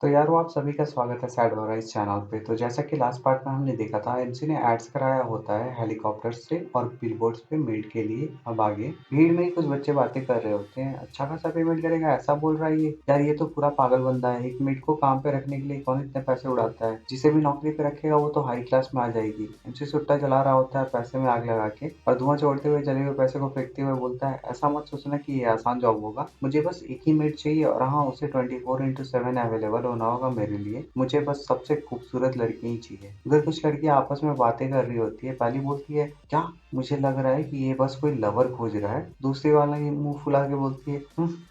तो यार वो आप सभी का स्वागत है सैड हो रहा है इस चैनल पे। तो जैसा कि लास्ट पार्ट में हमने देखा था, एमसी ने एड्स कराया होता है हेलीकॉप्टर से और बिलबोर्ड्स पे मेड के लिए। अब आगे भीड़ में ही कुछ बच्चे बातें कर रहे होते हैं, अच्छा खासा पेमेंट करेगा ऐसा बोल रहा है ये। यार ये तो पूरा पागल बंदा है, एक मेड को काम पे रखने के लिए कौन इतने पैसे उड़ाता है। जिसे भी नौकरी पे रखेगा वो तो हाई क्लास में आ जाएगी। एमसी सुट्टा चला रहा होता है पैसे में आग लगा के, और धुआं छोड़ते हुए जले हुए पैसे को फेंकते हुए बोलता है, ऐसा मत सोचना कि ये आसान जॉब होगा, मुझे बस एक ही मेड चाहिए और हाँ उसे 24/7 अवेलेबल होना होगा मेरे लिए। मुझे बस सबसे खूबसूरत लड़की ही चाहिए। उधर कुछ लड़कियां आपस में बातें कर रही होती है। पहली बोलती है, क्या मुझे लग रहा है कि ये बस कोई लवर खोज रहा है। दूसरी वाला ये मुंह फुला के बोलती है,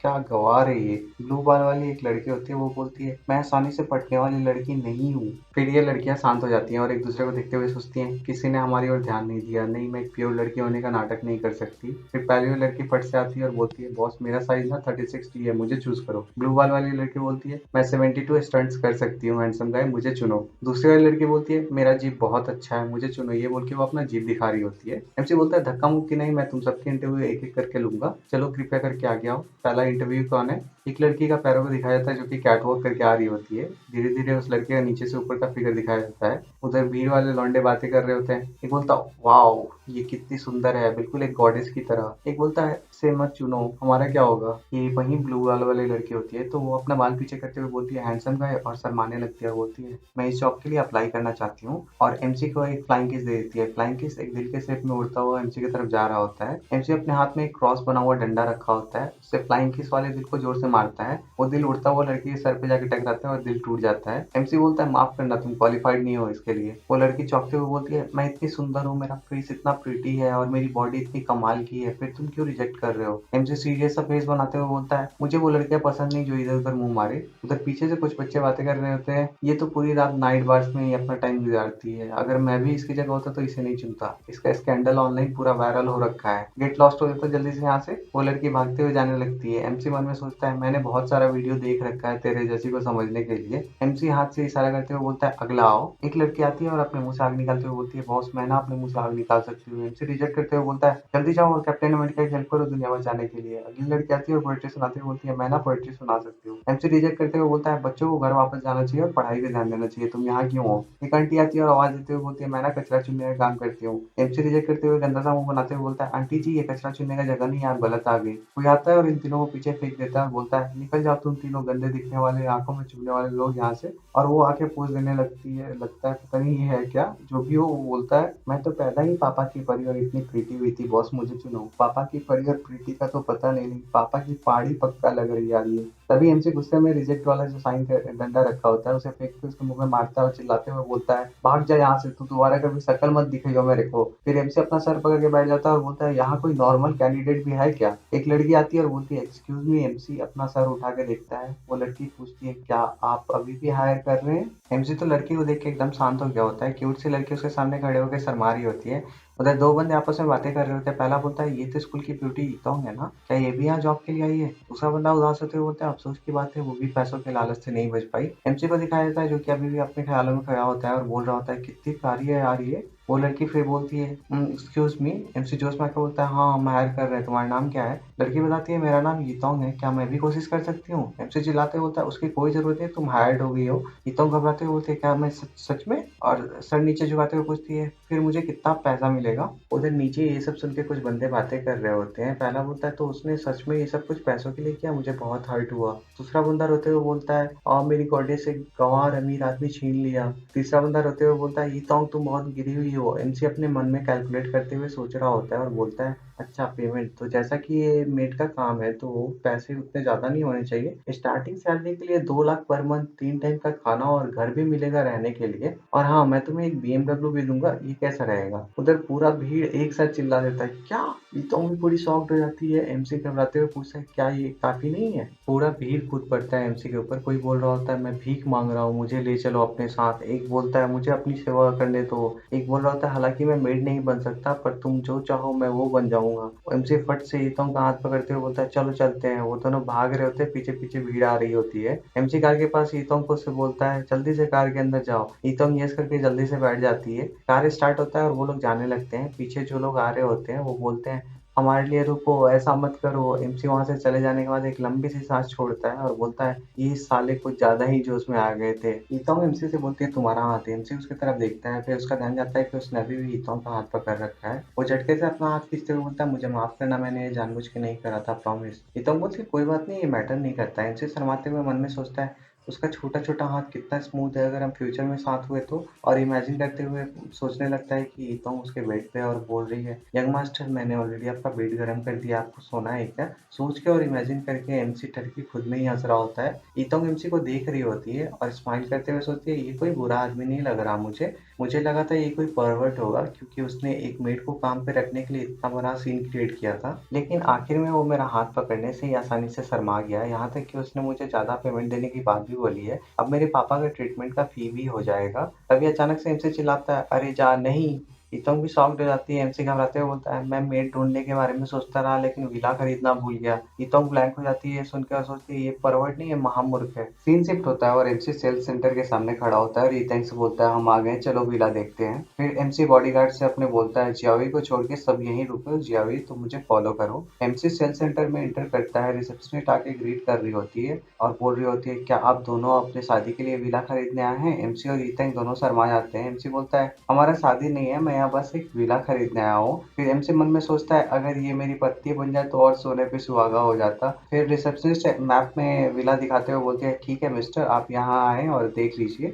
क्या गवार है ये। ब्लू बाल वाली एक लड़की होती है, वो बोलती है, मैं आसानी से पटने वाली लड़की नहीं हूँ। फिर ये लड़कियां शांत हो जाती हैं और एक दूसरे को देखते हुए सोचती हैं, किसी ने हमारी ओर ध्यान नहीं दिया, नहीं मैं एक प्योर लड़की होने का नाटक नहीं कर सकती। फिर पहली वाली लड़की फट से आती है और बोलती है, बॉस मेरा साइज ना 36D है, मुझे चूज करो। ब्लू बाल वाली लड़की बोलती है, मैं 72 स्टंट्स कर सकती हूँ हैंडसम गाय, मुझे चुनो। दूसरी वाली लड़की बोलती है, मेरा जीप बहुत अच्छा है, मुझे चुनो। ये बोल के वो अपना जीप दिखा रही होती है। एमसी बोलता है, धक्का मुक्की नहीं, मैं तुम सबके इंटरव्यू एक एक करके लूंगा, चलो कृपया करके आगे आओ। पहला इंटरव्यू कौन है। एक लड़की का पैरों को दिखाया जाता है जो कि कैट वॉक करके आ रही होती है। धीरे धीरे उस लड़के का नीचे से ऊपर का फिगर दिखाया जाता है। उधर भीड़ वाले लौंडे बातें कर रहे होते हैं। एक बोलता, वाओ ये कितनी सुंदर है, बिल्कुल एक गॉडेस की तरह। एक बोलता है, इसे मत चुनो, हमारा क्या होगा। ये वही ब्लू वाल वाली लड़की होती है, तो वो अपना बाल पीछे करते हुए बोलती है, हैंडसम गाय, और शर्माने लगती है। बोलती है, मैं इस जॉब के लिए अप्लाई करना चाहती हूँ, और एमसी को एक फ्लाइंग किस दे देती है। फ्लाइंग किस एक दिल के शेप में उड़ता हुआ एमसी की तरफ जा रहा होता है। एमसी अपने हाथ में एक क्रॉस बना हुआ डंडा रखा होता है, उससे फ्लाइंग किस वाले दिल को जोर से मारता है। वो दिल उड़ता हुआ लड़की के सर पे जाके टकराता है और दिल टूट जाता है। एमसी बोलता है, माफ करना, तुम क्वालिफाइड नहीं हो इसके लिए। वो लड़की चौंकते हुए बोलती है, मैं इतनी सुंदर हूँ, मेरा फेस इतना प्रिटी है और मेरी बॉडी इतनी कमाल की है, फिर तुम क्यों रिजेक्ट कर रहे हो। एमसी सीरियस सा फेस बनाते हुए बोलता है, मुझे वो लड़कियां पसंद नहीं जो इधर उधर मुंह मारे। उधर पीछे से कुछ बच्चे बातें कर रहे होते हैं, ये तो पूरी रात नाइट बार्स में ही अपना टाइम गुजारती है, अगर मैं भी इसकी जगह होता तो इसे नहीं चुनता, इसका स्कैंडल ऑनलाइन पूरा वायरल हो रखा है, गेट लॉस्ट हो जाता जल्दी से यहाँ से। वो लड़की भागते हुए जाने लगती है। एमसी मन में सोचता है, मैंने बहुत सारा वीडियो देख रखा है तेरे जैसी को समझने के लिए। एमसी हाथ से इशारा करते हुए बोलता है, अगला आओ। एक लड़की आती है और अपने मुंह से आग निकालते हुए बोलती है, बॉस मैं ना अपने मुंह से आग निकाल सकती हूँ। एमसी रिजेक्ट करते हुए बोलता है, जल्दी जाओ और कैप्टन अमेरिका की हेल्प करो दुनिया बचाने के लिए। अगली लड़की आती है और पोएट्री सुनाते हुए बोलती है, मैं ना पोएट्री सुना सकती हूँ। एमसी रिजेक्ट करते हुए बोलता है, बच्चों को घर वापस जाना चाहिए और पढ़ाई पे ध्यान देना चाहिए, तुम यहाँ क्यों हो। एक आंटी आती है और आवाज देते हुए बोलती है, मैं ना कचरा चुनने का काम करती हूँ। एमसी रिजेक्ट करते हुए गंदा सा मुंह बनाते हुए बोलता है, आंटी जी ये कचरा चुनने का जगह नहीं, आप गलत आ गई। कोई आता है और इन तीनों को पीछे फेंक देता है और बोलता है, निकल जाओ तुम तीनों गंदे दिखने वाले, आंखों में चुभने वाले लोग यहाँ से। और वो आके पोज देने लगती है, लगता है पता नहीं ये है क्या। जो भी हो वो बोलता है, मैं तो पैदा ही पापा की परी और इतनी प्रीति हुई थी, बॉस मुझे चुनो। पापा की परी और प्रीति का तो पता नहीं, पापा की पाड़ी पक्का लग रही यार ये। तभी एमसी गुस्से में रिजेक्ट वाला जो साइन डंडा रखा होता है उसे फेंक के उसके मुंह में मारता है और चिल्लाते हुए बोलता है, भाग जा यहाँ से, तू दोबारा कभी शक्ल मत दिखाइयो मेरे को। फिर एमसी अपना सर पकड़ के बैठ जाता है और बोलता है, यहाँ कोई नॉर्मल कैंडिडेट भी है क्या। एक लड़की आती है और बोलती है, एक्सक्यूज मी। एमसी अपना सर उठा के देखता है। वो लड़की पूछती है, क्या आप अभी भी हायर कर रहे हैं। एमसी तो लड़की को देख के एकदम शांत हो गया होता है। क्यूट सी लड़की उसके सामने खड़े होकर शर्मा रही होती है। उधर दो बंदे आपस में बातें कर रहे होते हैं। पहला बोलता है, ये तो स्कूल की ब्यूटी ईतोंग है ना, क्या ये भी यहाँ जॉब के लिए आई है। दूसरा बंदा उदास होते हुए बोलता है, अफसोस की बात है वो भी पैसों के लालच से नहीं बच पाई। एमसी को दिखाया जाता है जो कि अभी भी अपने ख्यालों में खड़ा होता है और बोल रहा होता है, कितनी प्यारी है यार ये। वो लड़की फिर बोलती है, एक्सक्यूज मी। एमसी जोश में आकर बोलता है, हाँ हम हायर कर रहे हैं, तुम्हारा नाम क्या है। लड़की बताती है, मेरा नाम यीतोंग है, क्या मैं भी कोशिश कर सकती हूँ। एमसी चिल्लाते बोलता है, उसकी कोई जरूरत नहीं, तुम हायर्ड हो गई हो। यीतोंग घबराते हुए बोलती है, क्या मैं सच में। और सर नीचे झुकाते हुए पूछती है, फिर मुझे कितना पैसा मिलेगा। उधर नीचे ये सब सुन के कुछ बंदे बातें कर रहे होते हैं। पहला बोलता है, तो उसने सच में ये सब कुछ पैसों के लिए किया, मुझे बहुत हर्ट हुआ। दूसरा बंदा रोते हुए बोलता है, और मेरी गॉडेस से गंवार अमीर आदमी छीन लिया। तीसरा बंदा रोते हुए बोलता है, यीतोंग तुम बहुत गिरी हुई हो। एमसी अपने मन में कैलकुलेट करते हुए सोच रहा होता है और बोलता है, अच्छा पेमेंट तो जैसा कि ये मेड का काम है तो पैसे उतने ज्यादा नहीं होने चाहिए। स्टार्टिंग सैलरी के लिए 2 लाख पर मंथ, 3 टाइम का खाना और घर भी मिलेगा रहने के लिए, और हाँ मैं तुम्हें एक BMW भी दूंगा, ये कैसा रहेगा। उधर पूरा भीड़ एक साथ चिल्ला देता है, क्या। ये तो भी पूरी शॉक्ड हो जाती है। एमसी घबराते हुए पूछता है, क्या ये काफी नहीं है। पूरा भीड़ कूद पड़ता है एमसी के ऊपर। कोई बोल रहा होता है, मैं भीख मांग रहा हूँ, मुझे ले चलो अपने साथ। एक बोलता है, मुझे अपनी सेवा करने दो। एक बोल रहा होता है, हालांकि मैं मेड नहीं बन सकता पर तुम जो चाहो मैं वो बन जाऊंगा। एमसी फट से ईतों का हाथ पकड़ते हुए बोलता है, चलो चलते हैं। वो दोनों भाग रहे होते हैं, पीछे पीछे भीड़ आ रही होती है। एमसी कार के पास ईतों को उससे बोलता है, जल्दी से कार के अंदर जाओ। ईतों यस करके जल्दी से बैठ जाती है। कार स्टार्ट होता है और वो लोग जाने लगते हैं। पीछे जो लोग आ रहे होते हैं वो बोलते हैं, हमारे लिए रुको, ऐसा मत करो। एमसी वहां से चले जाने के बाद एक लंबी सी सांस छोड़ता है और बोलता है ये साले कुछ ज्यादा ही जोश में आ गए थे। ईतोंग एमसी से बोलती है तुम्हारा हाथ है। एमसी उसकी तरफ देखता है, फिर उसका ध्यान जाता है कि उसने अभी भी ईतोंग का हाथ पकड़ रखा है। वो झटके से अपना हाथ खींचते हुए बोलता है मुझे माफ करना, मैंने ये जानबूझ के नहीं करा था, प्रॉमिस। ईतोंग बोलती है कोई बात नहीं, ये मैटर नहीं करता। एमसी शर्माते हुए मन में सोचता है उसका छोटा छोटा हाथ कितना स्मूथ है, अगर हम फ्यूचर में साथ हुए तो। और इमेजिन करते हुए सोचने लगता है कि ईतोंग उसके बेड पे और बोल रही है यंग मास्टर मैंने ऑलरेडी आपका बेड गर्म कर दिया, आपको सोना है क्या। सोच के और इमेजिन करके एमसी टर्की खुद में ही हंस रहा होता है। ईतोंग एमसी को देख रही होती है और स्माइल करते हुए सोचती है ये कोई बुरा आदमी नहीं लग रहा मुझे। मुझे लगा था ये कोई परवर्ट होगा क्योंकि उसने एक मेड को काम पे रखने के लिए इतना बड़ा सीन क्रिएट किया था, लेकिन आखिर में वो मेरा हाथ पकड़ने से ही आसानी से शर्मा गया, यहाँ तक कि उसने मुझे ज्यादा पेमेंट देने की बात भी बोली है। अब मेरे पापा का ट्रीटमेंट का फी भी हो जाएगा। तभी अचानक से एमसी चिल्लाता है अरे जा नहीं। ईतोंग भी शॉक्ड हो जाती है। एमसी घबराते हुए बोलता है मैं मेड ढूंढने के बारे में सोचता रहा लेकिन विला खरीदना भूल गया। ईतोंग ब्लैंक हो जाती है सुनकर और सोचती है ये परवर्ट नहीं, ये महामूर्ख है। सीन शिफ्ट होता है और एमसी सेल्स सेंटर के सामने खड़ा होता है और ईतोंग से बोलता है हम आ गए, चलो विला देखते हैं। फिर एमसी बॉडीगार्ड से अपने बोलता है जियावी को छोड़ के सब यहीं रुको, जियावी तुम मुझे फॉलो करो। एमसी सेल्स सेंटर में एंटर करता है। रिसेप्शनिस्ट आके ग्रीट कर रही होती है और बोल रही होती है क्या आप दोनों अपने शादी के लिए विला खरीदने आए हैं। एमसी और ईतोंग दोनों शर्मा जाते हैं। एमसी बोलता है हमारा शादी नहीं है, मैं यहाँ बस एक विला खरीदने आया हूँ। फिर एमसी मन में सोचता है अगर ये मेरी पत्नी बन जाए तो और सोने पे सुहागा हो जाता। फिर रिसेप्शनिस्ट मैप में विला दिखाते हुए बोलती है ठीक है मिस्टर, आप यहाँ आए और देख लीजिए।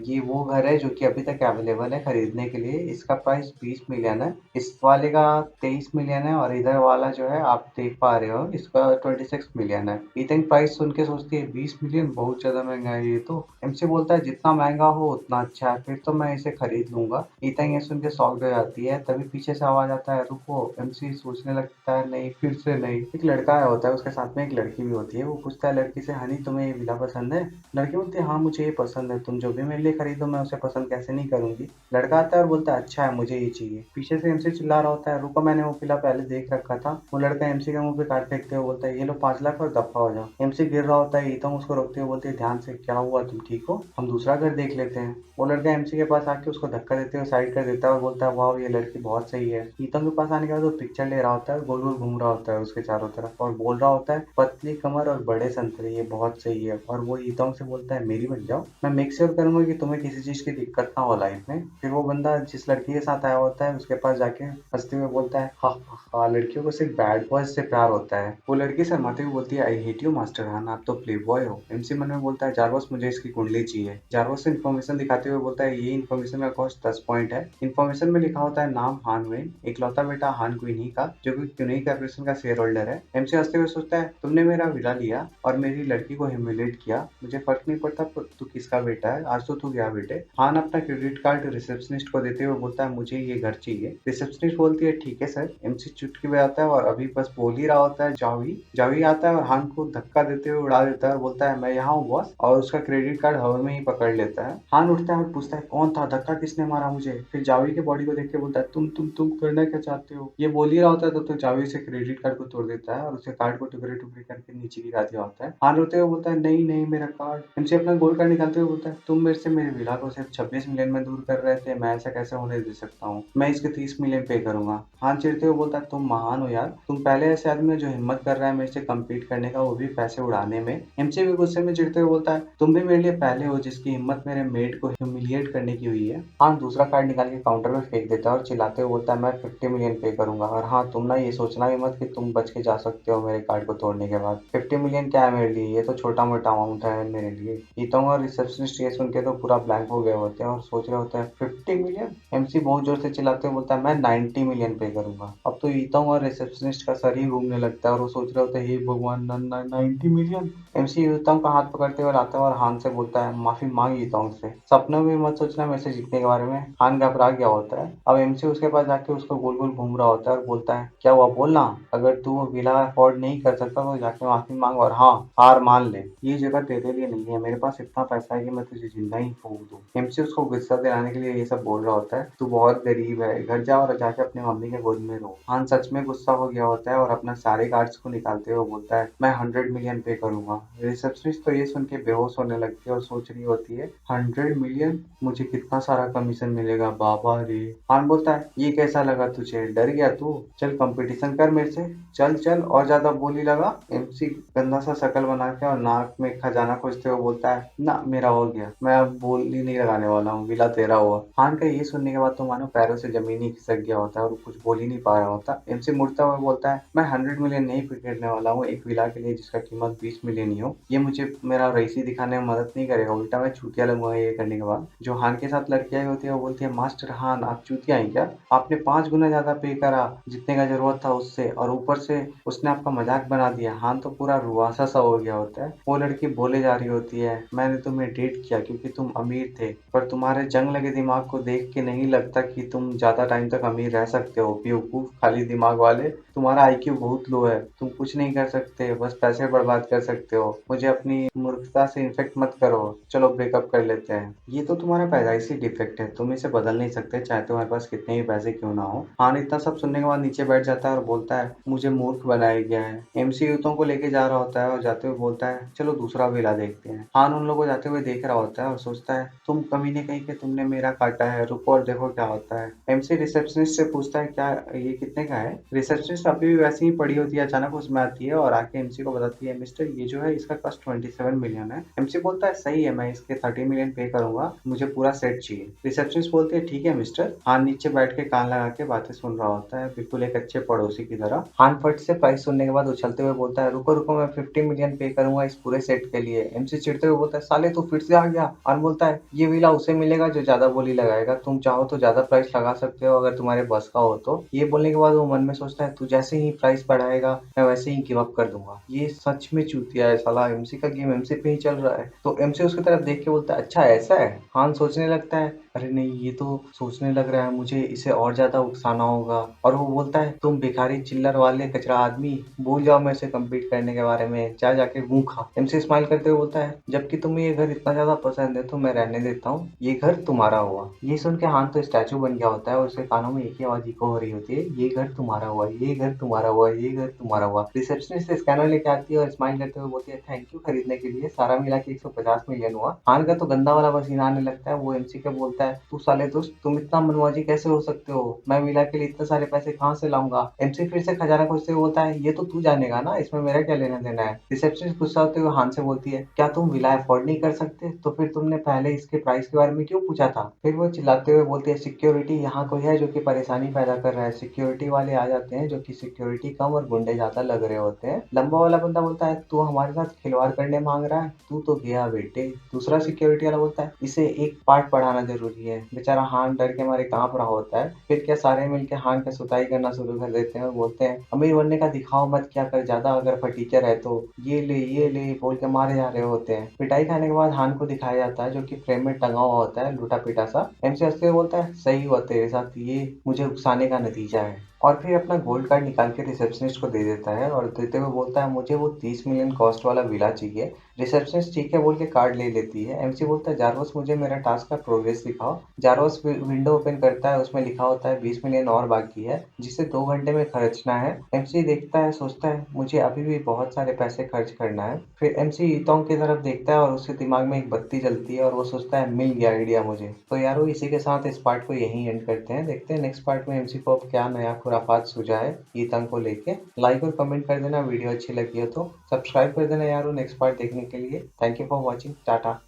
ये वो घर है जो कि अभी तक अवेलेबल है खरीदने के लिए। इसका प्राइस 20 मिलियन है, इस वाले का 23 मिलियन है और इधर वाला जो है आप देख पा रहे हो इसका 26 मिलियन है। ईथिंग प्राइस सुन के सोचती है 20 मिलियन बहुत ज्यादा महंगा है ये तो। एमसी बोलता है जितना महंगा हो उतना अच्छा है, फिर तो मैं इसे खरीद लूंगा। ईथिंग ये सुन के शॉक्ड हो जाती है। तभी पीछे से आवाज आता है रुको। एमसी सोचने लगता है नहीं, फिर से नहीं। एक लड़का आया होता है, उसके साथ में एक लड़की भी होती है। वो पूछता है लड़की से हनी तुम्हें ये विला पसंद है। लड़की बोलती है हाँ मुझे ये पसंद है, तुम जो भी मेरे लिए खरीदो मैं उसे पसंद कैसे नहीं करूंगी। लड़का आता है और बोलता है अच्छा है मुझे ये चाहिए। पीछे से एमसी चिल्ला रहा होता है रुको मैंने वो विला पहले देख रखा था। वो लड़का एमसी के मुंह पे कार्ड फेंकते हुए बोलता है ये लो 5 लाख और दफा हो जाओ। एमसी गिर रहा होता है। ईतम उसको रोकते हुए बोलती है ध्यान से, क्या हुआ तुम ठीक हो, हम दूसरा घर देख लेते हैं। वो लड़का एमसी के पास आके उसको धक्का देते हुए साइड कर देता है और बोलता है वाह ये लड़की बहुत सही है। ईतम के पास आने के बाद वो पिक्चर ले रहा होता है, गोल गोल घूम रहा होता है उसके चारों तरफ और बोल रहा होता है पतली कमर और बड़े संतरे ये बहुत सही है। और वो ईतम से बोलता है मेरी बन जाओ, मैं मेक श्योर करूंगा कि तुम्हें किसी चीज की दिक्कत ना हो लाइफ में। फिर वो बंदा जिस लड़की के साथ आया होता है उसके पास जाके हंसते हुए बोलता है हाँ हाँ हाँ, लड़कियों को सिर्फ बैड बॉयज से प्यार होता है। वो लड़की शर्माते हुए बोलती है I hate you master Khan, आप तो प्ले बॉय हो। एमसी मन में बोलता है जारवस मुझे इसकी कुंडली चाहिए। जारवस से इन्फॉर्मेशन दिखाते हुए बोलता है ये इन्फॉर्मेशन का कॉस्ट 10 पॉइंट है। इन्फॉर्मेशन में लिखा होता है नाम हान वेन, इकलौता बेटा हान क्विनी का जो कि क्यूनी कॉर्पोरेशन का शेयर होल्डर है। एमसी हंसते हुए सोचता है तुमने मेरा विला लिया और मेरी लड़की को ह्यूमिलेट किया, मुझे फर्क नहीं पड़ता तू किसका बेटा है, आज तो तू गया बेटे। हान अपना क्रेडिट कार्ड रिसेप्शनिस्ट को देते हुए बोलता है मुझे ये घर चाहिए। रिसेप्शनिस्ट बोलती है ठीक है सर। एमसी चुटकी बजाता है और अभी बस बोल ही रहा होता है जावी। जावी आता है और हान को धक्का देते हुए उड़ा देता है और बोलता है मैं यहाँ हूँ बॉस, और उसका क्रेडिट कार्ड हवा में ही पकड़ लेता है। हान उठता है और पूछता है कौन था, धक्का किसने मारा मुझे। फिर जावी के बॉडी को देख के बोलता है तुम करना क्या चाहते हो। ये बोल ही रहा होता है तो जावी से क्रेडिट कार्ड को तोड़ देता है और उसे कार्ड को टुकड़े टुकड़े करके नीचे गिरा दिया होता है। हान रोते हुए बोलता है नहीं नहीं मेरा कार्ड। एमसी अपना गोल्ड कार्ड निकालते हुए बोलता है तुम मेरे से मेरे विला को सिर्फ 26 मिलियन में दूर कर रहे थे, मैं ऐसा कैसे होने दे सकता हूँ, मैं इसके 30 मिलियन पे करूंगा। हान चिढ़ते हुए बोलता है तुम महान हो यार, तुम पहले ऐसे आदमी हो जो हिम्मत कर रहा है मेरे से कम्पीट करने का, वो भी पैसे उड़ाने में। एमसी भी गुस्से में चिढ़ते हुए बोलता है तुम भी मेरे लिए पहले हो जिसकी हिम्मत मेरे मेड को ह्यूमिलिएट करने की हुई है। हान दूसरा कार्ड निकाल के काउंटर में फेंक देता है और चिल्लाते हुए बोलता है मैं 50 मिलियन पे करूंगा, और हाँ तुम ना ये सोचना भी मत कि तुम बच के जा सकते हो मेरे कार्ड को तोड़ने के बाद। 50 मिलियन क्या है मेरे लिए, ये तो छोटा मोटा अमाउंट है मेरे लिए। ईतोंग और रिसेप्शनिस्ट ये सुन के तो पूरा ब्लैंक हो गए होते हैं और सोच रहे होते हैं 50 मिलियन। एमसी बहुत जोर से चिल्लाते हुए बोलता है मैं 90 मिलियन पे करूंगा। अब तो ईतोंग और रिसेप्शनिस्ट का सर ही घूमने लगता है और वो सोच रहे होते हैं हे भगवान 90 मिलियन। एमसी ईतोंग का हाथ पकड़ते हुए लाता है और हान से बोलता है माफी मांग ईतोंग से, सपनों में मत सोचना मेरे से जीतने के बारे में। हान घबरा गया होता है। अब एमसी उसके पास जाके उसको गोल गोल घूम रहा होता है और बोलता है क्या हुआ बोलना, अगर तू वो विला अफोर्ड नहीं कर सकता तो जाके माफी मांग और हाँ हार मान ले, ये जगह तेरे लिए नहीं है, मेरे पास इतना पैसा है कि मैं तुझे जिंदा ही फूंक दूं। एमसी उसको गुस्सा दिलाने के लिए ये सब बोल रहा होता है तू बहुत गरीब है, घर जा और जाके अपनी मम्मी के गोद में रो। हान सच में गुस्सा हो गया होता है और अपना सारे कार्ड्स को निकालते हुए बोलता है मैं 100 मिलियन पे करूंगा। रिसेप्शनिस्ट तो ये सुन के बेहोश होने लगती है और सोच रही होती है 100 मिलियन, मुझे कितना सारा कमीशन मिलेगा बाबा रे। हान बोलता है ये कैसा लगा तुझे, डर गया तू, चल कंपटीशन कर मेरे से, चल चल और ज्यादा बोली लगा। एमसी गंदा सा शकल बना के और नाक में खजाना खोजते हुए बोलता है ना मेरा हो गया, मैं अब बोली नहीं लगाने वाला हूँ, विला तेरा हुआ। हान का ये सुनने के बाद तो मानो पैरों से जमीन ही खिसक गया होता है और कुछ बोल ही नहीं पा रहा होता। एमसी मुड़ता हुआ बोलता है मैं 100 मिलियन नहीं खरीदने वाला हूँ एक विला के लिए जिसका कीमत 20 मिलियन ही हो। ये मुझे मेरा रईसी दिखाने में मदद नहीं करेगा, उल्टा मैं चूतिया लगूंगा ये करने के बाद। जो हान के साथ लड़कियां होती है वो बोलती है मास्टर हान आप चूतिया हैं क्या, आपने 5 गुना ज्यादा पे करा जितने का जरूरत था उससे, और ऊपर से उसने आपका मजाक बना दिया। हान तो पूरा रुआसा सा हो गया होता है। वो लड़की बोले जा रही होती है मैंने तुम्हें डेट किया क्योंकि तुम अमीर थे, पर तुम्हारे जंग लगे दिमाग को देख के नहीं लगता कि तुम ज्यादा टाइम तक अमीर रह सकते हो। बेवकूफ खाली दिमाग वाले, तुम्हारा आईक्यू बहुत लो है, तुम कुछ नहीं कर सकते, बस पैसे बर्बाद कर सकते हो। मुझे अपनी मूर्खता से इन्फेक्ट मत करो, चलो ब्रेकअप कर लेते हैं। ये तो तुम्हारा पैदाइशी डिफेक्ट है, तुम इसे बदल नहीं सकते चाहे तुम्हारे पास कितने भी पैसे क्यों ना हो। हान इतना सब सुनने के बाद नीचे बैठ जाता है और बोलता है मुझे मूर्ख बनाया गया है। एमसी यूतों को लेके जा रहा होता है और जाते हुए बोलता है चलो दूसरा विला देखते हैं। हान उन लोगों को जाते हुए देख रहा होता है और सोचता है तुम कमीने कहीं के, तुमने मेरा काटा है, रुको और देखो क्या होता है। एमसी रिसेप्शनिस्ट से पूछता है क्या ये कितने का है। रिसेप्शनिस्ट अभी भी वैसे ही पड़ी होती है, अचानक उसमें आती है और आके एमसी को बताती है मिस्टर ये जो है इसका कॉस्ट 27 मिलियन है। एमसी बोलता है सही है, मैं इसके 30 मिलियन पे करूंगा, मुझे पूरा सेट चाहिए। रिसेप्शनिस्ट बोलती है ठीक है मिस्टर। हान नीचे बैठ के कान लगा के बातें सुन रहा होता है बिल्कुल एक अच्छे पड़ोसी की तरह। हान फट से प्राइस सुनने के बाद उछलते हुए बोलता है रुको रुको, मैं 50 मिलियन पे करूंगा इस पूरे सेट के लिए। एमसी चिढ़ते हुए बोलता है साले तू फिर से आ गया। हान बोलता है ये विला उसे मिलेगा जो ज्यादा बोली लगाएगा, तुम चाहो तो ज्यादा प्राइस लगा सकते हो अगर तुम्हारे बस का हो तो। ये बोलने के बाद वो मन में सोचता है तू जैसे ही प्राइस बढ़ाएगा मैं वैसे ही गिव अप कर दूंगा। ये सच में चूतिया है साला, एमसी का गेम एमसी पे ही चल रहा है। तो एमसी उसकी तरफ देख के बोलता है अच्छा ऐसा है। हान सोचने लगता है अरे नहीं ये तो सोचने लग रहा है मुझे इसे और ज्यादा उकसाना होगा, और वो बोलता है तुम भिखारी चिल्लर वाले कचरा आदमी, भूल जाओ मेरे से कम्पीट करने के बारे में, जा जाके मुंह खा। एमसी स्माइल करते हुए बोलता है जबकि तुम्हें ये घर इतना ज्यादा पसंद है तो मैं रहने देता हूँ, ये घर तुम्हारा हुआ। ये सुन के हान तो स्टैचू बन गया होता है और उसके कानों में एक ही आवाज इको हो रही होती है ये घर तुम्हारा हुआ, ये घर तुम्हारा हुआ, ये घर तुम्हारा हुआ। रिसेप्शनिस्ट स्कैनर लेके आती है और स्माइल करते हुए बोलती है थैंक यू खरीदने के लिए, सारा मिला के 150 मिलियन हुआ। हान का तो गंदा वाला पसीना आने लगता है। वो एमसी के बोलता है तू साले दोस्त तुम इतना मनमौजी कैसे हो सकते हो, मैं मिला के लिए इतने सारे पैसे कहाँ से लाऊंगा। एमसी फिर से खजाना खोजते हुए बोलता है ये तो तू जानेगा ना, इसमें मेरा क्या लेना देना है। रिसेप्शनिस्ट गुस्सा होते हुए हान से बोलती है क्या तुम विला अफोर्ड नहीं कर सकते, तो फिर तुमने पहले इसके प्राइस के बारे में क्यों पूछा था। फिर वो चिल्लाते हुए बोलती है सिक्योरिटी यहाँ कोई है जो कि परेशानी पैदा कर रहा है, सिक्योरिटी वाले आ जाते हैं जो कि सिक्योरिटी कम और गुंडे ज्यादा लग रहे होते हैं। लंबा वाला बंदा बोलता है तू हमारे साथ खिलवाड़ करने मांग रहा है, तू तो गया बेटे। दूसरा सिक्योरिटी वाला बोलता है इसे एक पार्ट पढ़ाना जरूरी है। बेचारा हान डर के मारे कांप रहा होता है। फिर क्या सारे मिलके हान का सुताई करना शुरू कर देते हैं और बोलते हैं अमीर बनने का दिखाओ मत क्या कर, ज्यादा अगर फटीचर है तो ये ले बोल के मारे जा रहे होते हैं। पिटाई खाने के बाद हान को दिखाया जाता है जो कि फ्रेम में टंगा हुआ होता है लूटा पिटा सा। एमसी हंसते हुए बोलता है सही हुआ तेरे साथ, ये मुझे उकसाने का नतीजा है। और फिर अपना गोल्ड कार्ड निकाल के रिसेप्शनिस्ट को दे देता है और देते हुए बोलता है मुझे वो 30 मिलियन कॉस्ट वाला विला चाहिए। रिसेप्शनिस्ट ठीक है बोल के कार्ड ले लेती है। एमसी बोलता है जारवस मुझे मेरा टास्क का प्रोग्रेस दिखाओ। जारवस विंडो ओपन करता है, उसमें लिखा होता है 20 मिलियन और बाकी है जिसे 2 घंटे में खर्चना है। एमसी देखता है सोचता है मुझे अभी भी बहुत सारे पैसे खर्च करना है। फिर एमसी ईतोंग की तरफ देखता है और उसके दिमाग में एक बत्ती जलती है और वो सोचता है मिल गया आइडिया मुझे। तो यारो इसी के साथ इस पार्ट को यहीं एंड करते हैं, देखते हैं नेक्स्ट पार्ट में एमसी को अब क्या नया खुराफात सूझा है ईतंग को लेके। लाइक और कमेंट कर देना, वीडियो अच्छी लगी हो तो सब्सक्राइब कर देना यारो नेक्स्ट पार्ट देखने के लिए। Thank you for watching, Tata.